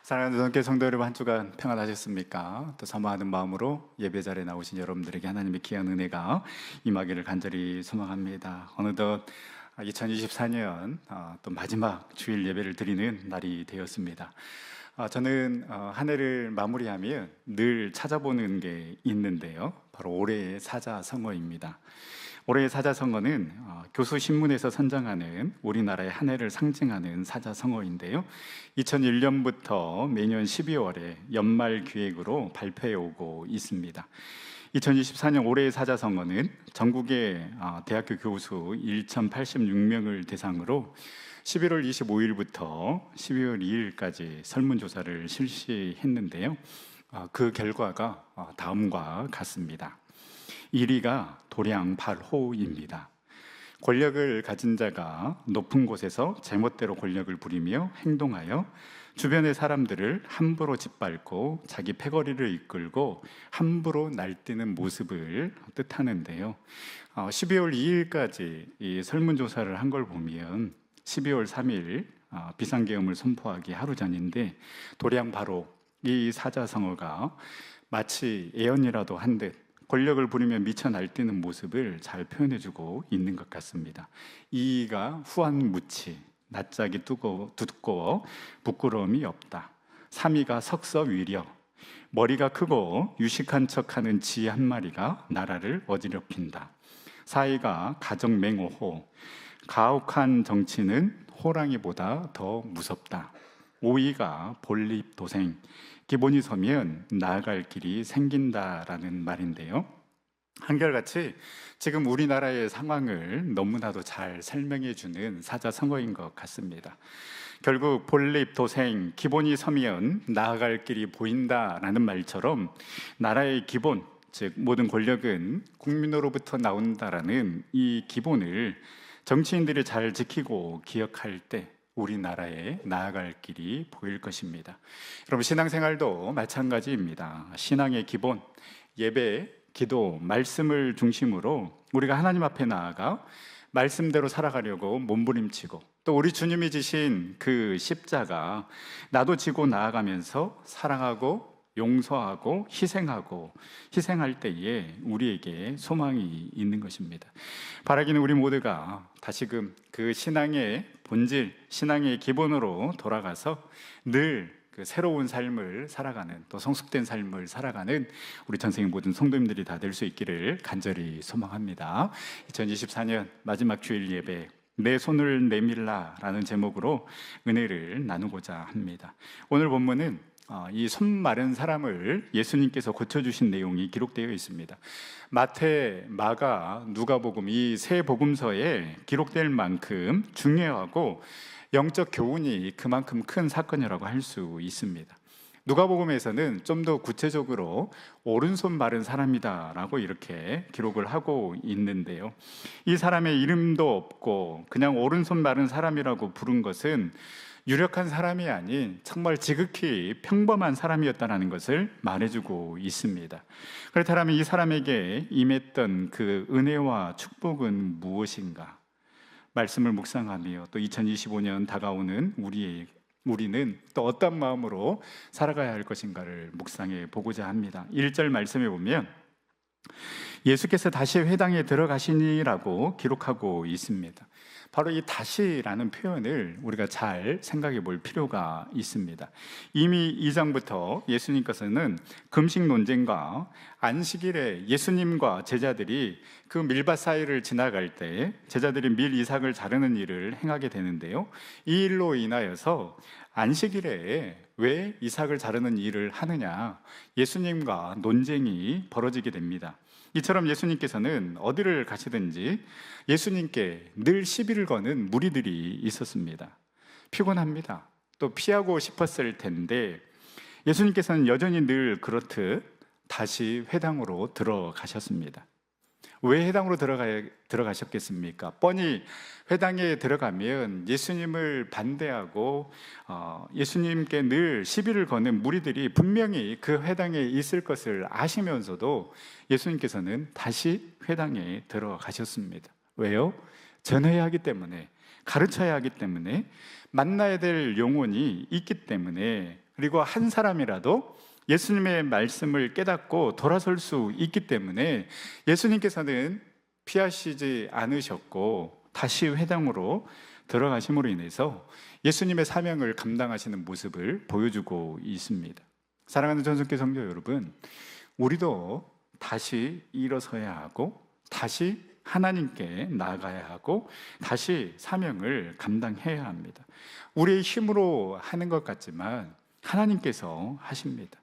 사랑하는 전께 성도 여러분, 한 주간 평안하셨습니까? 또 사모하는 마음으로 예배 자리에 나오신 여러분들에게 하나님의 귀한 은혜가 임하기를 간절히 소망합니다. 어느덧 2024년 또 마지막 주일 예배를 드리는 날이 되었습니다. 저는 한 해를 마무리하면 늘 찾아보는 게 있는데요, 바로 올해의 사자성어입니다. 올해의 사자성어는 교수신문에서 선정하는 우리나라의 한 해를 상징하는 사자성어인데요, 2001년부터 매년 12월에 연말 기획으로 발표해 오고 있습니다. 2024년 올해의 사자성어는 전국의 대학교 교수 1,086명을 대상으로 11월 25일부터 12월 2일까지 설문조사를 실시했는데요, 그 결과가 다음과 같습니다. 1위가 도량 8호입니다. 권력을 가진 자가 높은 곳에서 제멋대로 권력을 부리며 행동하여 주변의 사람들을 함부로 짓밟고 자기 패거리를 이끌고 함부로 날뛰는 모습을 뜻하는데요, 12월 2일까지 이 설문조사를 한 걸 보면 12월 3일 비상계엄을 선포하기 하루 전인데, 도량 바로 이 사자성어가 마치 예언이라도 한 듯 권력을 부리며 미쳐 날뛰는 모습을 잘 표현해주고 있는 것 같습니다. 2위가 후한무치, 낯짝이 두꺼워 부끄러움이 없다. 3위가 석서위려, 머리가 크고 유식한 척하는 쥐 한 마리가 나라를 어지럽힌다. 4위가 가정맹오호, 가혹한 정치는 호랑이보다 더 무섭다. 5위가 본립도생, 기본이 서면 나아갈 길이 생긴다라는 말인데요, 한결같이 지금 우리나라의 상황을 너무나도 잘 설명해 주는 사자성어인 것 같습니다. 결국 본립도생, 기본이 서면 나아갈 길이 보인다라는 말처럼 나라의 기본, 즉 모든 권력은 국민으로부터 나온다라는 이 기본을 정치인들이 잘 지키고 기억할 때 우리나라에 나아갈 길이 보일 것입니다. 여러분, 신앙생활도 마찬가지입니다. 신앙의 기본, 예배, 기도, 말씀을 중심으로 우리가 하나님 앞에 나아가 말씀대로 살아가려고 몸부림치고, 또 우리 주님이 지신 그 십자가 나도 지고 나아가면서 사랑하고 용서하고 희생할 때에 우리에게 소망이 있는 것입니다. 바라기는 우리 모두가 다시금 그 신앙의 본질, 신앙의 기본으로 돌아가서 늘 그 새로운 삶을 살아가는, 또 성숙된 삶을 살아가는 우리 전생의 모든 성도님들이 다 될 수 있기를 간절히 소망합니다. 2024년 마지막 주일 예배, 내 손을 내밀라라는 제목으로 은혜를 나누고자 합니다. 오늘 본문은 이 손 마른 사람을 예수님께서 고쳐주신 내용이 기록되어 있습니다. 마태, 마가, 누가복음 이 세 복음서에 기록될 만큼 중요하고 영적 교훈이 그만큼 큰 사건이라고 할 수 있습니다. 누가복음에서는 좀 더 구체적으로 오른손 마른 사람이다라고 이렇게 기록을 하고 있는데요, 이 사람의 이름도 없고 그냥 오른손 마른 사람이라고 부른 것은 유력한 사람이 아닌 정말 지극히 평범한 사람이었다는 것을 말해주고 있습니다. 그렇다면 이 사람에게 임했던 그 은혜와 축복은 무엇인가? 말씀을 묵상하며 또 2025년 다가오는 우리는 또 어떤 마음으로 살아가야 할 것인가를 묵상해 보고자 합니다. 1절 말씀에 보면 예수께서 다시 회당에 들어가시니라고 기록하고 있습니다. 바로 이 다시라는 표현을 우리가 잘 생각해 볼 필요가 있습니다. 이미 2장부터 예수님께서는 금식 논쟁과 안식일에 예수님과 제자들이 그 밀밭 사이를 지나갈 때 제자들이 밀 이삭을 자르는 일을 행하게 되는데요, 이 일로 인하여서 안식일에 왜 이삭을 자르는 일을 하느냐, 예수님과 논쟁이 벌어지게 됩니다. 이처럼 예수님께서는 어디를 가시든지 예수님께 늘 시비를 거는 무리들이 있었습니다. 피곤합니다. 또 피하고 싶었을 텐데 예수님께서는 여전히 늘 그렇듯 다시 회당으로 들어가셨습니다. 왜 회당으로 들어가셨겠습니까? 뻔히 회당에 들어가면 예수님을 반대하고 예수님께 늘 시비를 거는 무리들이 분명히 그 회당에 있을 것을 아시면서도 예수님께서는 다시 회당에 들어가셨습니다. 왜요? 전해야 하기 때문에, 가르쳐야 하기 때문에, 만나야 될 영혼이 있기 때문에 그리고 한 사람이라도 예수님의 말씀을 깨닫고 돌아설 수 있기 때문에 예수님께서는 피하시지 않으셨고 다시 회당으로 들어가심으로 인해서 예수님의 사명을 감당하시는 모습을 보여주고 있습니다. 사랑하는 전성교 성도 여러분, 우리도 다시 일어서야 하고 다시 하나님께 나아가야 하고 다시 사명을 감당해야 합니다. 우리의 힘으로 하는 것 같지만 하나님께서 하십니다.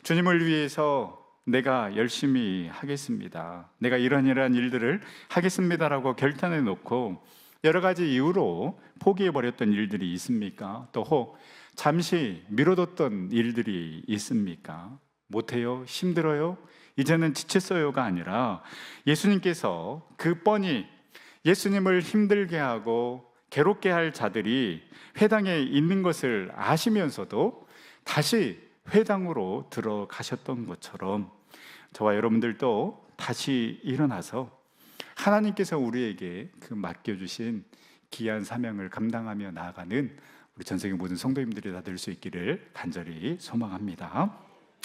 주님을 위해서 내가 열심히 하겠습니다, 내가 이런 일들을 하겠습니다라고 결단해 놓고 여러 가지 이유로 포기해버렸던 일들이 있습니까? 또 혹 잠시 미뤄뒀던 일들이 있습니까? 못해요? 힘들어요? 이제는 지쳤어요가 아니라 예수님께서 그 뻔히 예수님을 힘들게 하고 괴롭게 할 자들이 회당에 있는 것을 아시면서도 다시 회당으로 들어가셨던 것처럼 저와 여러분들도 다시 일어나서 하나님께서 우리에게 그 맡겨주신 귀한 사명을 감당하며 나아가는 우리 전세계 모든 성도님들이 다 될 수 있기를 간절히 소망합니다.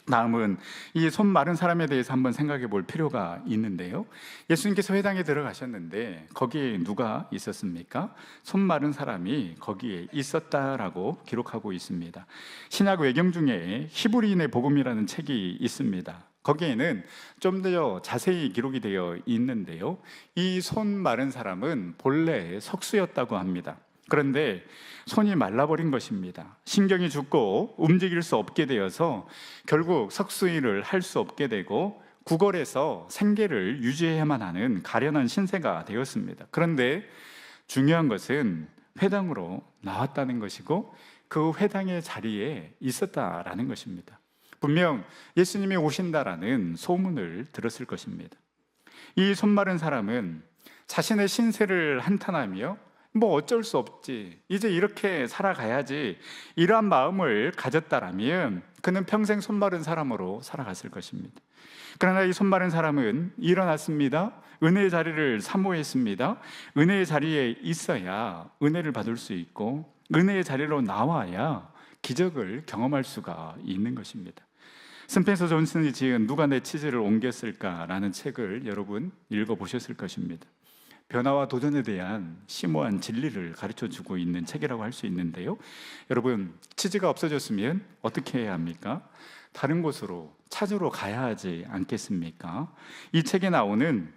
다음은 이 손 마른 사람에 대해서 한번 생각해 볼 필요가 있는데요, 예수님께서 회당에 들어가셨는데 거기에 누가 있었습니까? 손 마른 사람이 거기에 있었다라고 기록하고 있습니다. 신약 외경 중에 히브리인의 복음이라는 책이 있습니다. 거기에는 좀 더 자세히 기록이 되어 있는데요, 이 손 마른 사람은 본래 석수였다고 합니다. 그런데 손이 말라버린 것입니다. 신경이 죽고 움직일 수 없게 되어서 결국 석수일을 할 수 없게 되고 구걸해서 생계를 유지해야만 하는 가련한 신세가 되었습니다. 그런데 중요한 것은 회당으로 나왔다는 것이고 그 회당의 자리에 있었다라는 것입니다. 분명 예수님이 오신다라는 소문을 들었을 것입니다. 이 손 마른 사람은 자신의 신세를 한탄하며 뭐 어쩔 수 없지, 이제 이렇게 살아가야지, 이러한 마음을 가졌다라면 그는 평생 손 마른 사람으로 살아갔을 것입니다. 그러나 이 손 마른 사람은 일어났습니다. 은혜의 자리를 사모했습니다. 은혜의 자리에 있어야 은혜를 받을 수 있고 은혜의 자리로 나와야 기적을 경험할 수가 있는 것입니다. 스펜서 존슨이 지은 누가 내 치즈를 옮겼을까라는 책을 여러분 읽어보셨을 것입니다. 변화와 도전에 대한 심오한 진리를 가르쳐주고 있는 책이라고 할 수 있는데요, 여러분 치즈가 없어졌으면 어떻게 해야 합니까? 다른 곳으로 찾으러 가야 하지 않겠습니까? 이 책에 나오는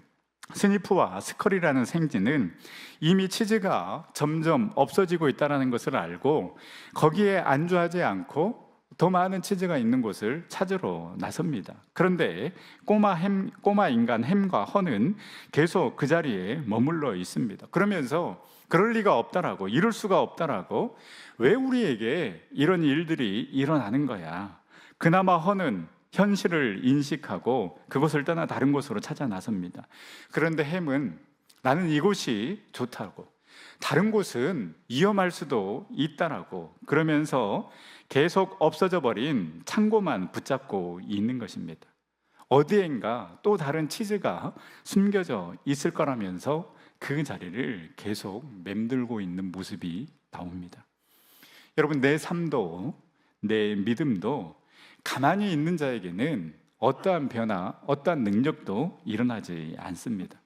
스니프와 스컬이라는 생쥐는 이미 치즈가 점점 없어지고 있다는 것을 알고 거기에 안주하지 않고 더 많은 치즈가 있는 곳을 찾으러 나섭니다. 그런데 꼬마 인간 햄과 허는 계속 그 자리에 머물러 있습니다. 그러면서 그럴 리가 없다라고, 이럴 수가 없다라고, 왜 우리에게 이런 일들이 일어나는 거야? 그나마 허는 현실을 인식하고 그곳을 떠나 다른 곳으로 찾아 나섭니다. 그런데 햄은 나는 이곳이 좋다고, 다른 곳은 위험할 수도 있다라고 그러면서 계속 없어져 버린 창고만 붙잡고 있는 것입니다. 어디엔가 또 다른 치즈가 숨겨져 있을 거라면서 그 자리를 계속 맴돌고 있는 모습이 나옵니다. 여러분, 내 삶도 내 믿음도 가만히 있는 자에게는 어떠한 변화, 어떠한 능력도 일어나지 않습니다.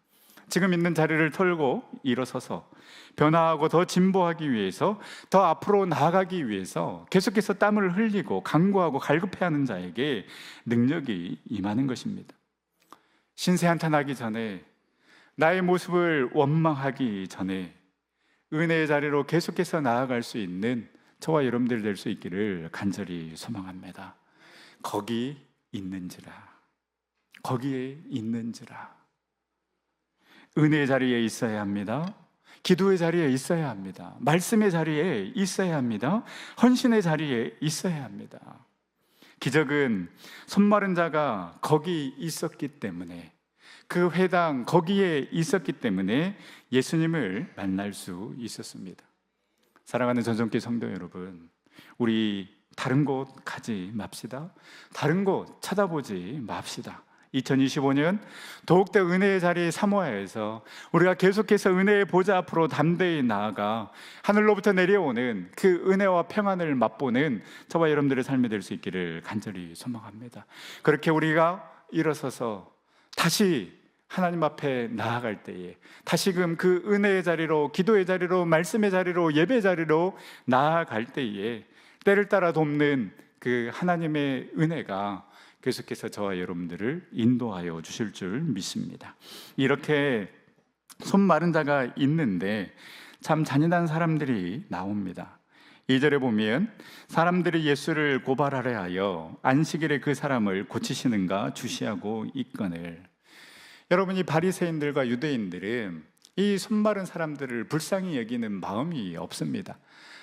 지금 있는 자리를 털고 일어서서 변화하고 더 진보하기 위해서, 더 앞으로 나아가기 위해서 계속해서 땀을 흘리고 간구하고 갈급해하는 자에게 능력이 임하는 것입니다. 신세 한탄하기 전에, 나의 모습을 원망하기 전에 은혜의 자리로 계속해서 나아갈 수 있는 저와 여러분들 될 수 있기를 간절히 소망합니다. 거기 있는지라, 거기에 있는지라. 은혜의 자리에 있어야 합니다. 기도의 자리에 있어야 합니다. 말씀의 자리에 있어야 합니다. 헌신의 자리에 있어야 합니다. 기적은 손 마른 자가 거기 있었기 때문에, 그 회당 거기에 있었기 때문에 예수님을 만날 수 있었습니다. 사랑하는 전성교 성도 여러분, 우리 다른 곳 가지 맙시다. 다른 곳 찾아보지 맙시다. 2025년 더욱더 은혜의 자리 사모하여서 우리가 계속해서 은혜의 보좌 앞으로 담대히 나아가 하늘로부터 내려오는 그 은혜와 평안을 맛보는 저와 여러분들의 삶이 될 수 있기를 간절히 소망합니다. 그렇게 우리가 일어서서 다시 하나님 앞에 나아갈 때에 다시금 그 은혜의 자리로, 기도의 자리로, 말씀의 자리로, 예배의 자리로 나아갈 때에 때를 따라 돕는 그 하나님의 은혜가 계속해서 저와 여러분들을 인도하여 주실 줄 믿습니다. 이렇게 손 마른 자가 있는데 참 잔인한 사람들이 나옵니다. 2절에 보면 사람들이 예수를 고발하려 하여 안식일에 그 사람을 고치시는가 주시하고 있거늘. 여러분, 이 바리새인들과 유대인들은 이 손 마른 사람들을 불쌍히 여기는 마음이 없습니다.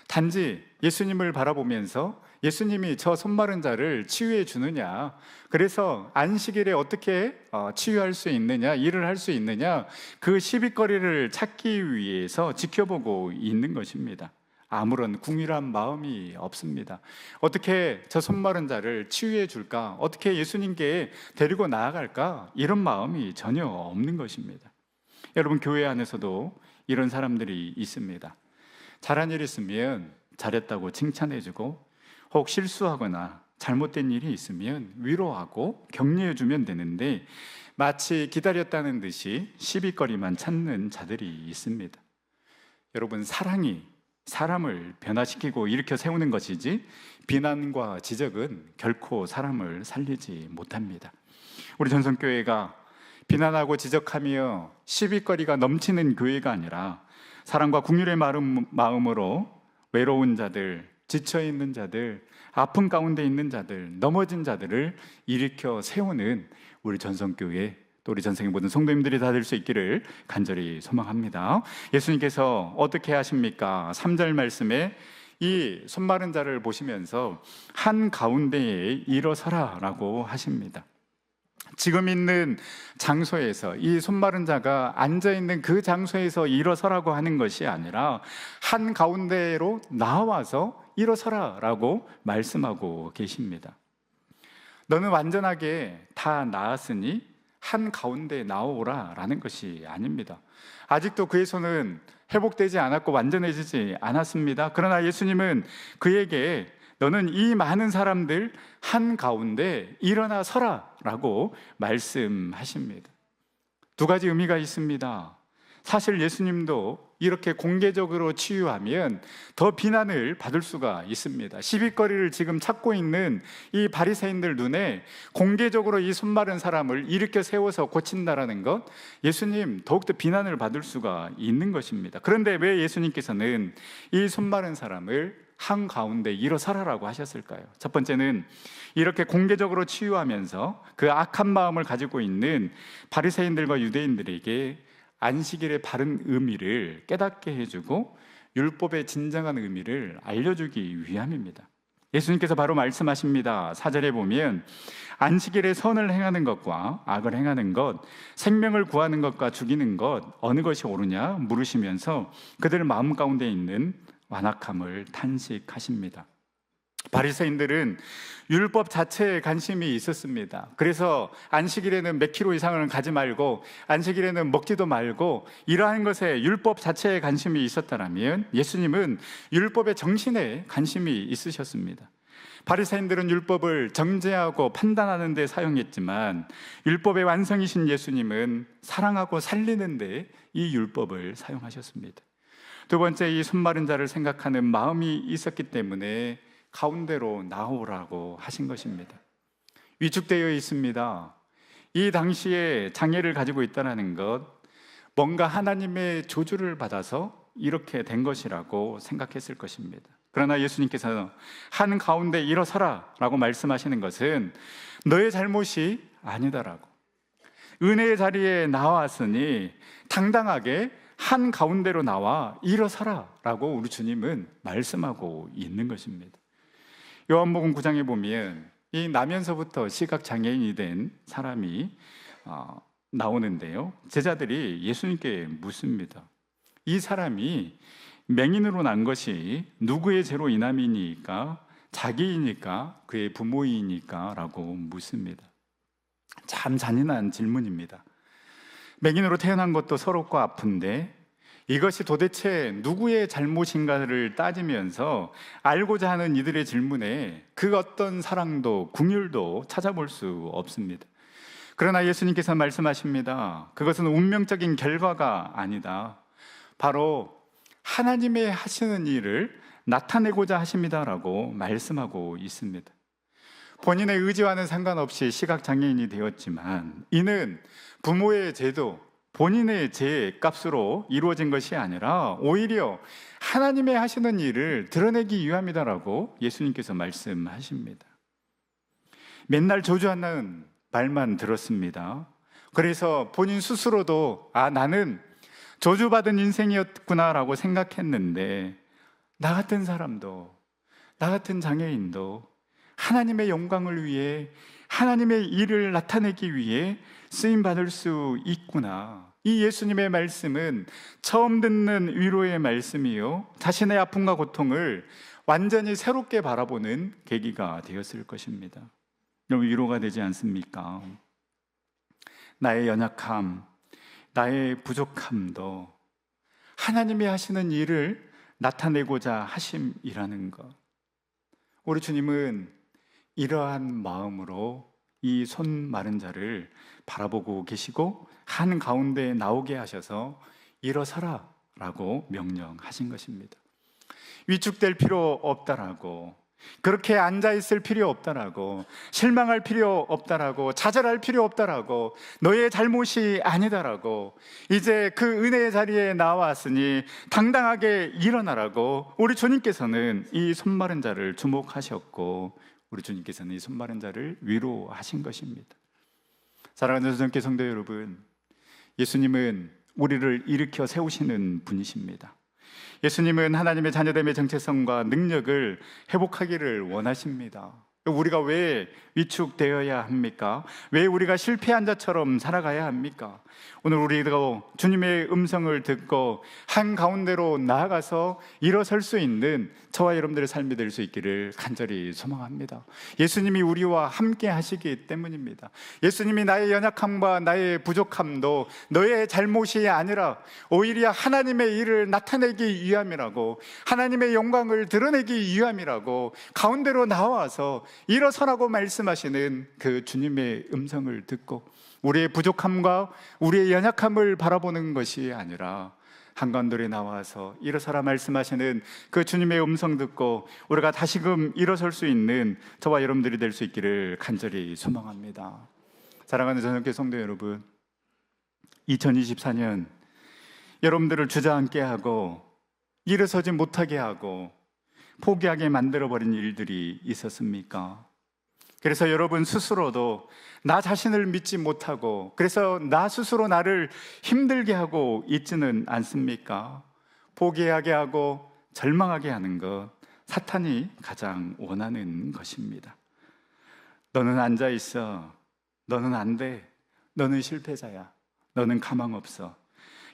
단지 예수님을 바라보면서 예수님이 저 손 마른 자를 치유해 주느냐, 그래서 안식일에 어떻게 치유할 수 있느냐, 일을 할 수 있느냐, 그 시비거리를 찾기 위해서 지켜보고 있는 것입니다. 아무런 궁일한 마음이 없습니다. 어떻게 저 손 마른 자를 치유해 줄까, 어떻게 예수님께 데리고 나아갈까, 이런 마음이 전혀 없는 것입니다. 여러분, 교회 안에서도 이런 사람들이 있습니다. 잘한 일 있으면 잘했다고 칭찬해주고, 혹 실수하거나 잘못된 일이 있으면 위로하고 격려해주면 되는데 마치 기다렸다는 듯이 시비거리만 찾는 자들이 있습니다. 여러분, 사랑이 사람을 변화시키고 일으켜 세우는 것이지 비난과 지적은 결코 사람을 살리지 못합니다. 우리 전성교회가 비난하고 지적하며 시비거리가 넘치는 교회가 아니라 사랑과 긍휼의 마음으로 외로운 자들, 지쳐있는 자들, 아픔 가운데 있는 자들, 넘어진 자들을 일으켜 세우는 우리 전성교회, 또 우리 전생의 모든 성도님들이 다 될 수 있기를 간절히 소망합니다. 예수님께서 어떻게 하십니까? 3절 말씀에 이 손 마른 자를 보시면서 한 가운데에 일어서라 라고 하십니다. 지금 있는 장소에서 이 손 마른 자가 앉아있는 그 장소에서 일어서라고 하는 것이 아니라 한 가운데로 나와서 일어서라 라고 말씀하고 계십니다. 너는 완전하게 다 나았으니 한 가운데 나오라 라는 것이 아닙니다. 아직도 그의 손은 회복되지 않았고 완전해지지 않았습니다. 그러나 예수님은 그에게 너는 이 많은 사람들 한 가운데 일어나 서라 라고 말씀하십니다. 두 가지 의미가 있습니다. 사실 예수님도 이렇게 공개적으로 치유하면 더 비난을 받을 수가 있습니다. 시비거리를 지금 찾고 있는 이 바리새인들 눈에 공개적으로 이 손 마른 사람을 일으켜 세워서 고친다라는 것, 예수님 더욱더 비난을 받을 수가 있는 것입니다. 그런데 왜 예수님께서는 이 손 마른 사람을 한가운데 일어서라라고 하셨을까요? 첫 번째는 이렇게 공개적으로 치유하면서 그 악한 마음을 가지고 있는 바리새인들과 유대인들에게 안식일의 바른 의미를 깨닫게 해주고 율법의 진정한 의미를 알려주기 위함입니다. 예수님께서 바로 말씀하십니다. 4절에 보면 안식일에 선을 행하는 것과 악을 행하는 것, 생명을 구하는 것과 죽이는 것 어느 것이 옳으냐 물으시면서 그들 마음 가운데 있는 완악함을 탄식하십니다. 바리새인들은 율법 자체에 관심이 있었습니다. 그래서 안식일에는 몇 킬로 이상을 가지 말고 안식일에는 먹지도 말고 이러한 것에 율법 자체에 관심이 있었다면 예수님은 율법의 정신에 관심이 있으셨습니다. 바리새인들은 율법을 정죄하고 판단하는 데 사용했지만 율법의 완성이신 예수님은 사랑하고 살리는 데 이 율법을 사용하셨습니다. 두 번째, 이 손 마른 자를 생각하는 마음이 있었기 때문에 가운데로 나오라고 하신 것입니다. 위축되어 있습니다. 이 당시에 장애를 가지고 있다는 것, 뭔가 하나님의 조주를 받아서 이렇게 된 것이라고 생각했을 것입니다. 그러나 예수님께서 한 가운데 일어서라 라고 말씀하시는 것은 너의 잘못이 아니다라고, 은혜의 자리에 나왔으니 당당하게 한 가운데로 나와 일어서라 라고 우리 주님은 말씀하고 있는 것입니다. 요한복음 9장에 보면 이 나면서부터 시각장애인이 된 사람이 나오는데요, 제자들이 예수님께 묻습니다. 이 사람이 맹인으로 난 것이 누구의 죄로 인함이니까, 자기이니까, 그의 부모이니까 라고 묻습니다. 참 잔인한 질문입니다. 맹인으로 태어난 것도 서럽고 아픈데 이것이 도대체 누구의 잘못인가를 따지면서 알고자 하는 이들의 질문에 그 어떤 사랑도 긍휼도 찾아볼 수 없습니다. 그러나 예수님께서 말씀하십니다. 그것은 운명적인 결과가 아니다. 바로 하나님의 하시는 일을 나타내고자 하십니다라고 말씀하고 있습니다. 본인의 의지와는 상관없이 시각장애인이 되었지만 이는 부모의 제도, 본인의 죄 값으로 이루어진 것이 아니라 오히려 하나님의 하시는 일을 드러내기 위함이다라고 예수님께서 말씀하십니다. 맨날 저주하는 말만 들었습니다. 그래서 본인 스스로도 나는 저주받은 인생이었구나라고 생각했는데 나 같은 사람도, 나 같은 장애인도 하나님의 영광을 위해 하나님의 일을 나타내기 위해 쓰임받을 수 있구나. 이 예수님의 말씀은 처음 듣는 위로의 말씀이요, 자신의 아픔과 고통을 완전히 새롭게 바라보는 계기가 되었을 것입니다. 여러분, 위로가 되지 않습니까? 나의 연약함, 나의 부족함도 하나님이 하시는 일을 나타내고자 하심이라는 것. 우리 주님은 이러한 마음으로 이 손 마른 자를 바라보고 계시고 한가운데 나오게 하셔서 일어서라 라고 명령하신 것입니다. 위축될 필요 없다라고, 그렇게 앉아있을 필요 없다라고, 실망할 필요 없다라고, 좌절할 필요 없다라고, 너의 잘못이 아니다라고, 이제 그 은혜의 자리에 나왔으니 당당하게 일어나라고 우리 주님께서는 이 손마른 자를 주목하셨고, 우리 주님께서는 이 손마른 자를 위로하신 것입니다. 사랑하는 전께 성도 여러분, 예수님은 우리를 일으켜 세우시는 분이십니다. 예수님은 하나님의 자녀됨의 정체성과 능력을 회복하기를 원하십니다. 우리가 왜 위축되어야 합니까? 왜 우리가 실패한 자처럼 살아가야 합니까? 오늘 우리도 주님의 음성을 듣고 한가운데로 나아가서 일어설 수 있는 저와 여러분들의 삶이 될 수 있기를 간절히 소망합니다. 예수님이 우리와 함께 하시기 때문입니다. 예수님이 나의 연약함과 나의 부족함도 너의 잘못이 아니라 오히려 하나님의 일을 나타내기 위함이라고, 하나님의 영광을 드러내기 위함이라고 가운데로 나와서 일어서라고 말씀하시는 그 주님의 음성을 듣고 우리의 부족함과 우리의 연약함을 바라보는 것이 아니라 한가운데에 나와서 일어서라 말씀하시는 그 주님의 음성 듣고 우리가 다시금 일어설 수 있는 저와 여러분들이 될 수 있기를 간절히 소망합니다. 사랑하는 저녁교 성도 여러분, 2024년 여러분들을 주저앉게 하고 일어서지 못하게 하고 포기하게 만들어버린 일들이 있었습니까? 그래서 여러분 스스로도 나 자신을 믿지 못하고, 그래서 나 스스로 나를 힘들게 하고 있지는 않습니까? 포기하게 하고 절망하게 하는 것, 사탄이 가장 원하는 것입니다. 너는 앉아 있어, 너는 안 돼, 너는 실패자야, 너는 가망 없어.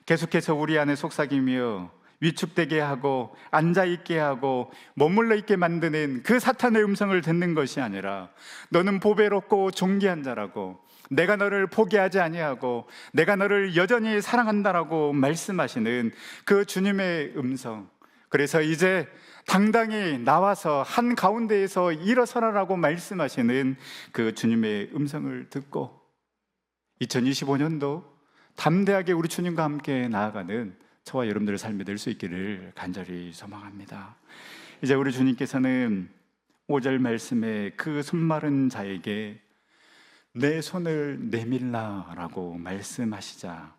계속해서 우리 안에 속삭이며 위축되게 하고 앉아있게 하고 머물러 있게 만드는 그 사탄의 음성을 듣는 것이 아니라 너는 보배롭고 존귀한 자라고, 내가 너를 포기하지 아니하고 내가 너를 여전히 사랑한다라고 말씀하시는 그 주님의 음성. 그래서 이제 당당히 나와서 한가운데에서 일어서라라고 말씀하시는 그 주님의 음성을 듣고 2025년도 담대하게 우리 주님과 함께 나아가는 저와 여러분들의 삶이 될 수 있기를 간절히 소망합니다. 이제 우리 주님께서는 5절 말씀에 그 손마른 자에게 내 손을 내밀라라고 말씀하시자,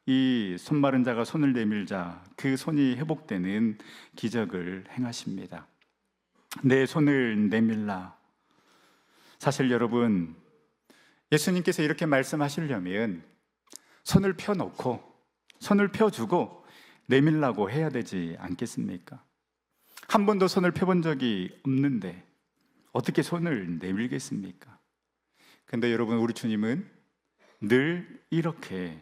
이 손마른 자가 손을 내밀자 그 손이 회복되는 기적을 행하십니다. 내 손을 내밀라. 사실 여러분, 예수님께서 이렇게 말씀하시려면 손을 펴놓고 손을 펴주고 내밀라고 해야 되지 않겠습니까? 한 번도 손을 펴본 적이 없는데 어떻게 손을 내밀겠습니까? 근데 여러분, 우리 주님은 늘 이렇게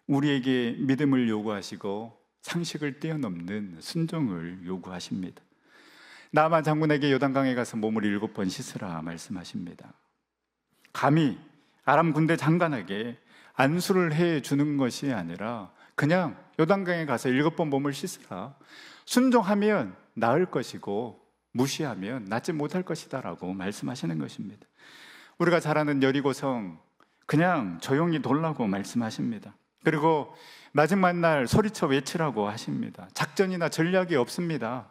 우리에게 믿음을 요구하시고 상식을 뛰어넘는 순종을 요구하십니다. 나아만 장군에게 요단강에 가서 몸을 7번 씻으라 말씀하십니다. 감히 아람 군대 장관에게 안수를 해 주는 것이 아니라 그냥 요단강에 가서 7번 몸을 씻으라. 순종하면 나을 것이고 무시하면 낫지 못할 것이다 라고 말씀하시는 것입니다. 우리가 잘 아는 여리고성, 그냥 조용히 돌라고 말씀하십니다. 그리고 마지막 날 소리쳐 외치라고 하십니다. 작전이나 전략이 없습니다.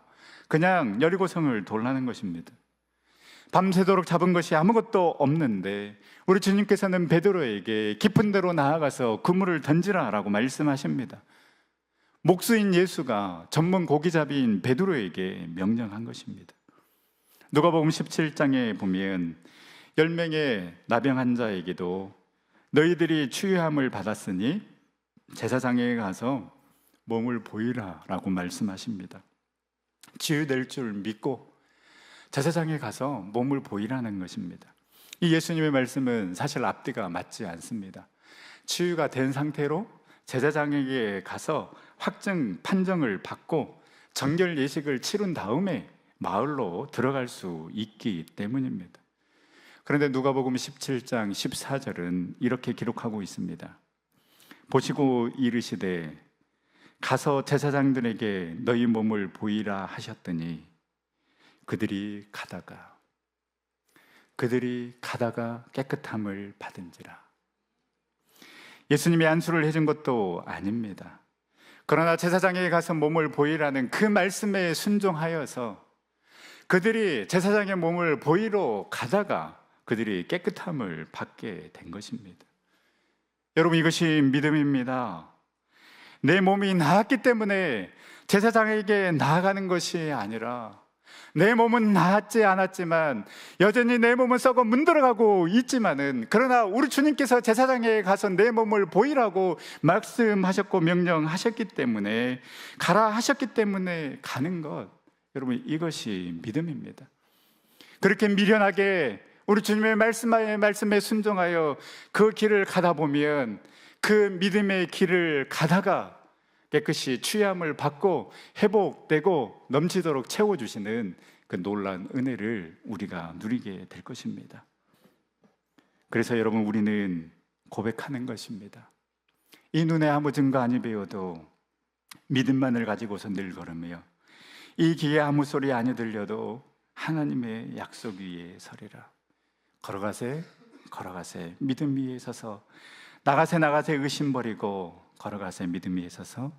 그냥 여리고성을 돌라는 것입니다. 밤새도록 잡은 것이 아무것도 없는데 우리 주님께서는 베드로에게 깊은 데로 나아가서 그물을 던지라라고 말씀하십니다. 목수인 예수가 전문 고기잡이인 베드로에게 명령한 것입니다. 누가복음 17장에 보면 10명의 나병 환자에게도 너희들이 치유함을 받았으니 제사장에 가서 몸을 보이라 라고 말씀하십니다. 치유될 줄 믿고 제사장에 가서 몸을 보이라는 것입니다. 이 예수님의 말씀은 사실 앞뒤가 맞지 않습니다. 치유가 된 상태로 제사장에게 가서 확증 판정을 받고 정결 예식을 치른 다음에 마을로 들어갈 수 있기 때문입니다. 그런데 누가복음 17장 14절은 이렇게 기록하고 있습니다. 보시고 이르시되 가서 제사장들에게 너희 몸을 보이라 하셨더니 그들이 가다가 깨끗함을 받은지라. 예수님이 안수를 해준 것도 아닙니다. 그러나 제사장에게 가서 몸을 보이라는 그 말씀에 순종하여서 그들이 제사장의 몸을 보이러 가다가 그들이 깨끗함을 받게 된 것입니다. 여러분, 이것이 믿음입니다. 내 몸이 나았기 때문에 제사장에게 나아가는 것이 아니라 내 몸은 나았지 않았지만 여전히 내 몸은 썩어 문드러가고 있지만은 그러나 우리 주님께서 제사장에 가서 내 몸을 보이라고 말씀하셨고 명령하셨기 때문에 가라 하셨기 때문에 가는 것, 여러분, 이것이 믿음입니다. 그렇게 미련하게 우리 주님의 말씀에 순종하여 그 길을 가다 보면 그 믿음의 길을 가다가 깨끗이 취함을 받고 회복되고 넘치도록 채워주시는 그 놀라운 은혜를 우리가 누리게 될 것입니다. 그래서 여러분, 우리는 고백하는 것입니다. 이 눈에 아무 증거 아니 배워도 믿음만을 가지고서 늘 걸으며 이 귀에 아무 소리 아니 들려도 하나님의 약속 위에 서리라. 걸어가세 믿음 위에 서서 나가세 의심 버리고 걸어가세 믿음 위에 서서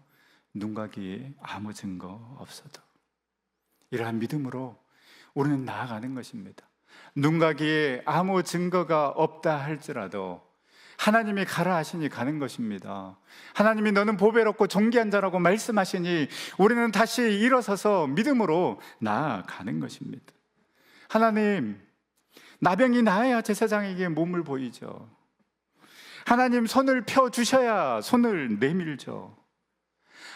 눈과 귀에 아무 증거 없어도. 이러한 믿음으로 우리는 나아가는 것입니다. 눈과 귀에 아무 증거가 없다 할지라도 하나님이 가라 하시니 가는 것입니다. 하나님이 너는 보배롭고 존귀한 자라고 말씀하시니 우리는 다시 일어서서 믿음으로 나아가는 것입니다. 하나님, 나병이 나아야 제사장에게 몸을 보이죠. 하나님, 손을 펴주셔야 손을 내밀죠.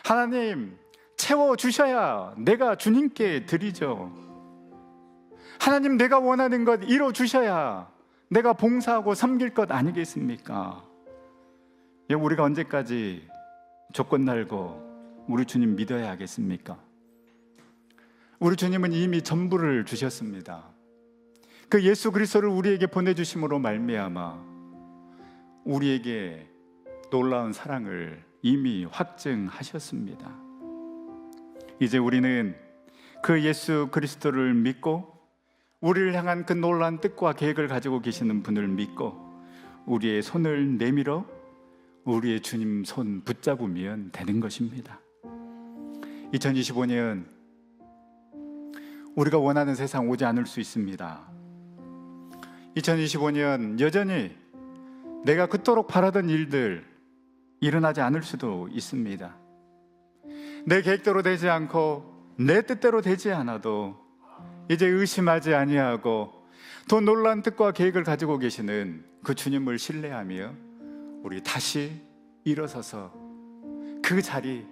하나님, 채워주셔야 내가 주님께 드리죠. 하나님, 내가 원하는 것 이뤄주셔야 내가 봉사하고 섬길 것 아니겠습니까? 우리가 언제까지 조건 달고 우리 주님 믿어야 하겠습니까? 우리 주님은 이미 전부를 주셨습니다. 그 예수 그리스도를 우리에게 보내주심으로 말미암아 우리에게 놀라운 사랑을 이미 확증하셨습니다. 이제 우리는 그 예수 그리스도를 믿고 우리를 향한 그 놀라운 뜻과 계획을 가지고 계시는 분을 믿고 우리의 손을 내밀어 우리의 주님 손 붙잡으면 되는 것입니다. 2025년 우리가 원하는 세상 오지 않을 수 있습니다. 2025년 여전히 내가 그토록 바라던 일들 일어나지 않을 수도 있습니다. 내 계획대로 되지 않고 내 뜻대로 되지 않아도 이제 의심하지 아니하고 더 놀라운 뜻과 계획을 가지고 계시는 그 주님을 신뢰하며 우리 다시 일어서서 그 자리,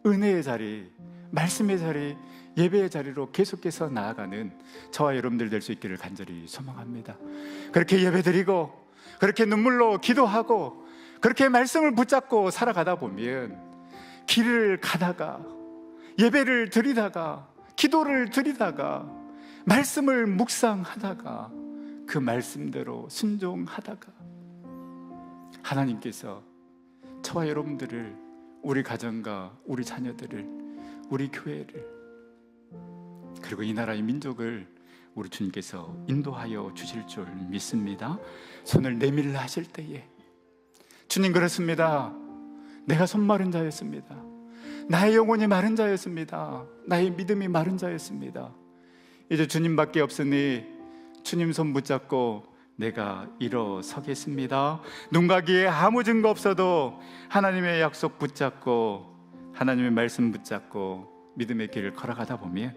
은혜의 자리, 말씀의 자리, 예배의 자리로 계속해서 나아가는 저와 여러분들 될 수 있기를 간절히 소망합니다. 그렇게 예배드리고 그렇게 눈물로 기도하고 그렇게 말씀을 붙잡고 살아가다 보면 길을 가다가 예배를 드리다가 기도를 드리다가 말씀을 묵상하다가 그 말씀대로 순종하다가 하나님께서 저와 여러분들을, 우리 가정과 우리 자녀들을, 우리 교회를, 그리고 이 나라의 민족을 우리 주님께서 인도하여 주실 줄 믿습니다. 손을 내밀라 하실 때에, 주님 그렇습니다. 내가 손 마른 자였습니다. 나의 영혼이 마른 자였습니다. 나의 믿음이 마른 자였습니다. 이제 주님밖에 없으니 주님 손 붙잡고 내가 일어서겠습니다. 눈과 귀에 아무 증거 없어도 하나님의 약속 붙잡고 하나님의 말씀 붙잡고 믿음의 길을 걸어가다 보면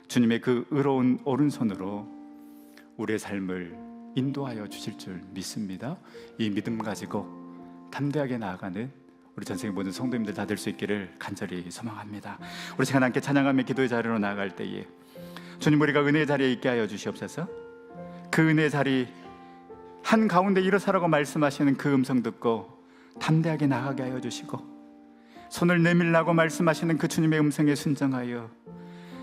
주님의 그 의로운 오른손으로 우리의 삶을 인도하여 주실 줄 믿습니다. 이 믿음 가지고 담대하게 나아가는 우리 전생의 모든 성도님들 다 될 수 있기를 간절히 소망합니다. 우리 시간 함께 찬양하며 기도의 자리로 나아갈 때에 주님, 우리가 은혜의 자리에 있게 하여 주시옵소서. 그 은혜의 자리 한가운데 일어서라고 말씀하시는 그 음성 듣고 담대하게 나가게 하여 주시고, 손을 내밀라고 말씀하시는 그 주님의 음성에 순종하여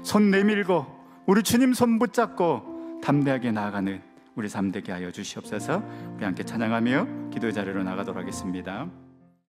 손 내밀고 우리 주님 손 붙잡고 담대하게 나아가는 우리 삶 되게 하여 주시옵소서. 우리 함께 찬양하며 기도의 자리로 나가도록 하겠습니다.